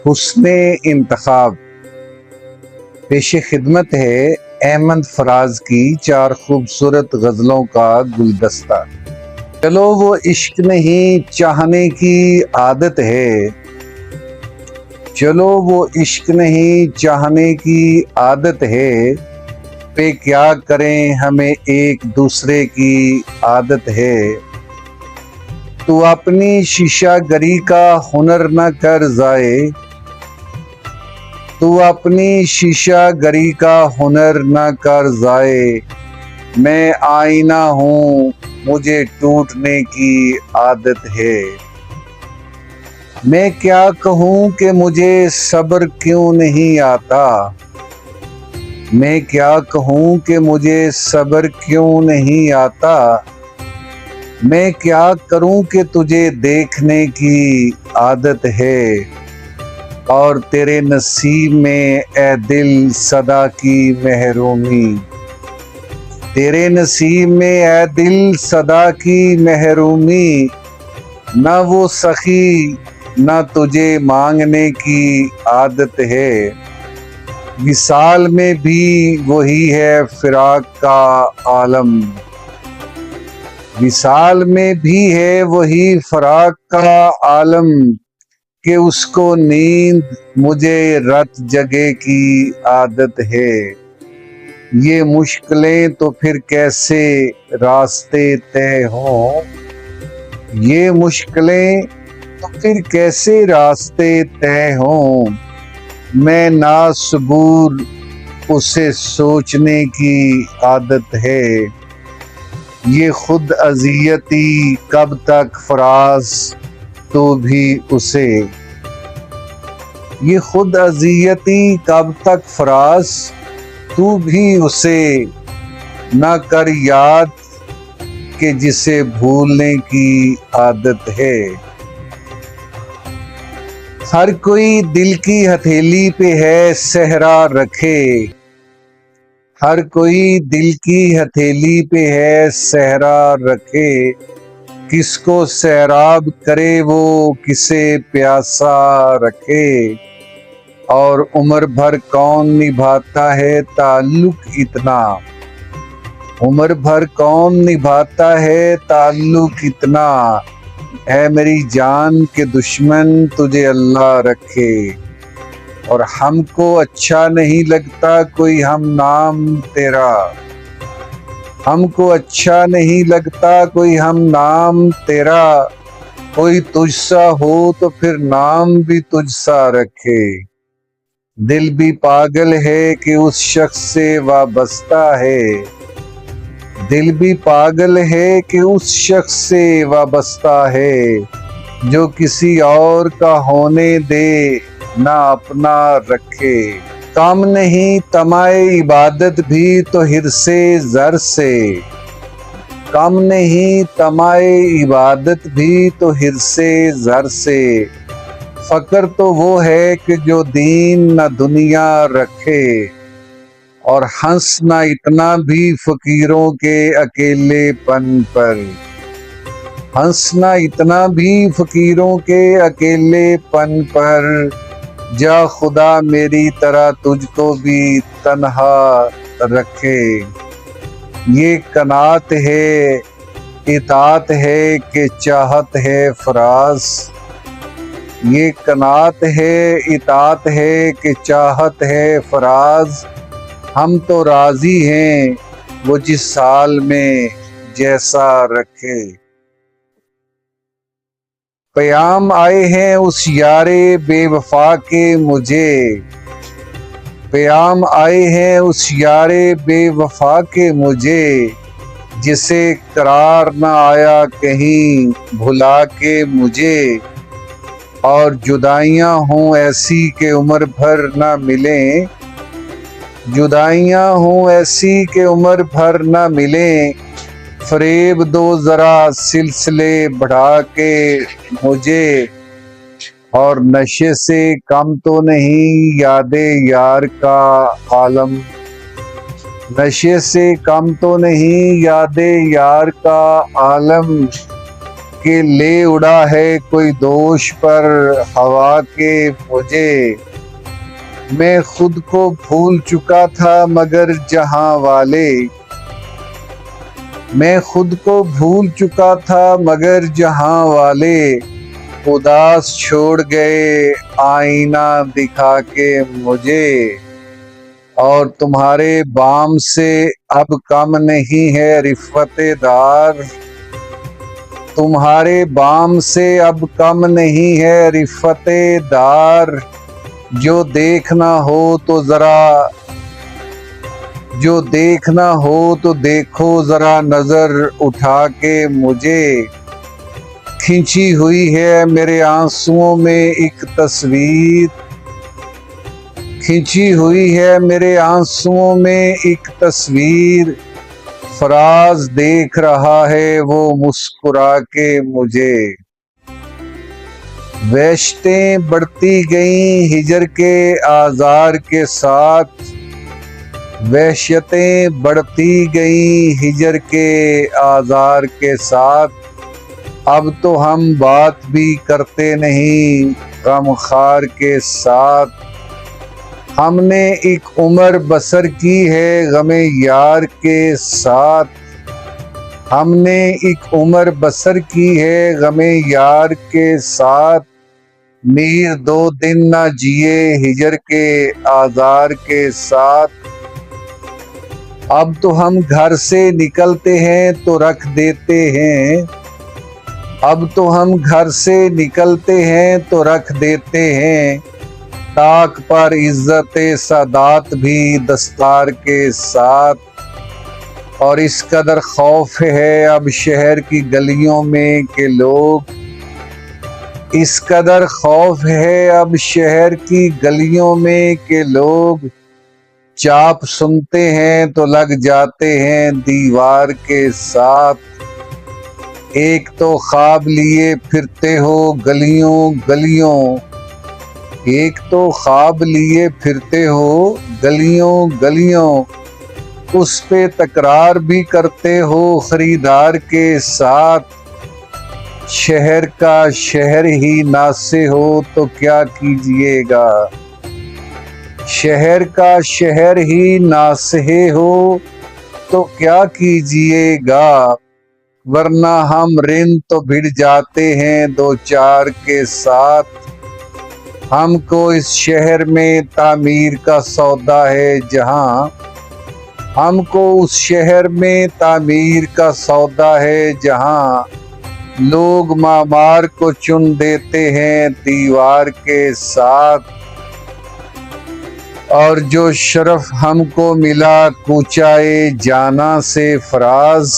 हुस्ने इंतखाब पेश खिदमत है अहमद फराज की 4 खूबसूरत गज़लों का गुलदस्ता। चलो वो इश्क नहीं चाहने की आदत है, चलो वो इश्क नहीं चाहने की आदत है, पे क्या करें हमें एक दूसरे की आदत है। तू अपनी शीशागरी का हुनर न कर जाए, तू अपनी शीशागरी का हुनर न कर जाए। मैं आईना हूँ मुझे टूटने की आदत है। मैं क्या कहूँ कि मुझे सब्र क्यों नहीं आता, मैं क्या कहूँ कि मुझे सब्र क्यों नहीं आता। मैं क्या करूँ कि तुझे देखने की आदत है, और तेरे नसीब में ए दिल सदा की महरूमी। तेरे नसीब में ए दिल सदा की महरूमी, न वो सखी न तुझे मांगने की आदत है। विसाल में भी वही है फिराक का आलम, विसाल में भी है वही फराक का आलम, कि उसको नींद मुझे रात जगे की आदत है। ये मुश्किलें तो फिर कैसे रास्ते तय हों, ये मुश्किलें तो फिर कैसे रास्ते तय हों। मैं नासबूर उसे सोचने की आदत है। ये खुद अजियती कब तक फराज तो भी उसे, ये खुद अजियती कब तक फराज तू भी उसे। न कर याद कि जिसे भूलने की आदत है। हर कोई दिल की हथेली पे है सहरा रखे, हर कोई दिल की हथेली पे है सहरा रखे। किसको सैराब करे वो किसे प्यासा रखे, और उम्र भर कौन निभाता है ताल्लुक इतना, उम्र भर कौन निभाता है ताल्लुक इतना। है मेरी जान के दुश्मन तुझे अल्लाह रखे, और हमको अच्छा नहीं लगता कोई हम नाम तेरा, हमको अच्छा नहीं लगता कोई हम नाम तेरा। कोई तुझसा हो तो फिर नाम भी तुझसा रखे। दिल भी पागल है कि उस शख्स से वाबस्ता है, दिल भी पागल है कि उस शख्स से वाबस्ता है, जो किसी और का होने दे ना अपना रखे। काम नहीं तमाए इबादत भी तो हिर्से ज़र से, काम नहीं तमाए इबादत भी तो हिर्से ज़र से। फ़क्र तो वो है कि जो दीन न दुनिया रखे, और हंसना इतना भी फकीरों के अकेलेपन पर, हंसना इतना भी फकीरों के अकेलेपन पर। जा खुदा मेरी तरह तुझको भी तन्हा रखे। ये कनात है इताअत है कि चाहत है फराज, ये कनात है इताअत है कि चाहत है फराज। हम तो राजी हैं वो जिस साल में जैसा रखे। प्याम आए हैं उस यारे बेवफा के मुझे, प्याम आए हैं उस यारे बेवफा के मुझे, जिसे करार न आया कहीं भुला के मुझे। और जुदाइयाँ हों ऐसी कि उम्र भर न मिलें, जुदाइयाँ हों ऐसी कि उम्र भर न मिलें। फरेब दो ज़रा सिलसिले बढ़ा के मुझे, और नशे से कम तो नहीं यादे यार का आलम, नशे से कम तो नहीं यादे यार का आलम। कि ले उड़ा है कोई दोष पर हवा के मुझे। मैं खुद को भूल चुका था मगर जहां वाले, मैं खुद को भूल चुका था मगर जहां वाले उदास छोड़ गए आईना दिखा के मुझे। और तुम्हारे बाम से अब कम नहीं है रिफ़्फ़त-ए-दार, तुम्हारे बाम से अब कम नहीं है रिफ़्फ़त-ए-दार। जो देखना हो तो जरा, जो देखना हो तो देखो जरा नजर उठा के मुझे। खिंची हुई है मेरे आंसुओं में एक तस्वीर, खिंची हुई है मेरे आंसुओं में एक तस्वीर। फराज देख रहा है वो मुस्कुरा के मुझे। वहशतें बढ़ती गईं हिजर के आज़ार के साथ, वहशतें बढ़ती गईं हिजर के आज़ार के साथ। अब तो हम बात भी करते नहीं गमखार के साथ। हमने एक उम्र बसर की है गमे यार के साथ, हमने एक उम्र बसर की है गमे यार के साथ। मीर दो दिन न जिए हिजर के आज़ार के साथ। अब तो हम घर से निकलते हैं तो रख देते हैं, अब तो हम घर से निकलते हैं तो रख देते हैं ताक पर इज्जत सादात भी दस्तार के साथ। और इस कदर खौफ है अब शहर की गलियों में कि लोग, इस कदर खौफ है अब शहर की गलियों में कि लोग चाप सुनते हैं तो लग जाते हैं दीवार के साथ। एक तो ख्वाब लिए फिरते हो गलियों गलियों, एक तो ख्वाब लिए फिरते हो गलियों गलियों, उस पे तकरार भी करते हो खरीदार के साथ। शहर का शहर ही नासे हो तो क्या कीजिएगा, शहर का शहर ही नासे हो तो क्या कीजिएगा। वरना हम रिन तो भिड़ जाते हैं दो चार के साथ। हमको इस शहर में तामीर का सौदा है जहां, हमको उस शहर में तामीर का सौदा है जहां लोग मामार को चुन देते हैं दीवार के साथ। और जो शरफ हमको मिला कूचाए जाना से फराज,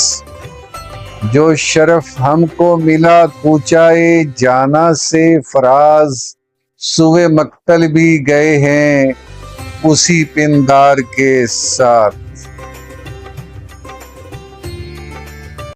जो शरफ हमको मिला कूचाए जाना से फराज, सुवे मक्तल भी गए हैं उसी पिंदार के साथ।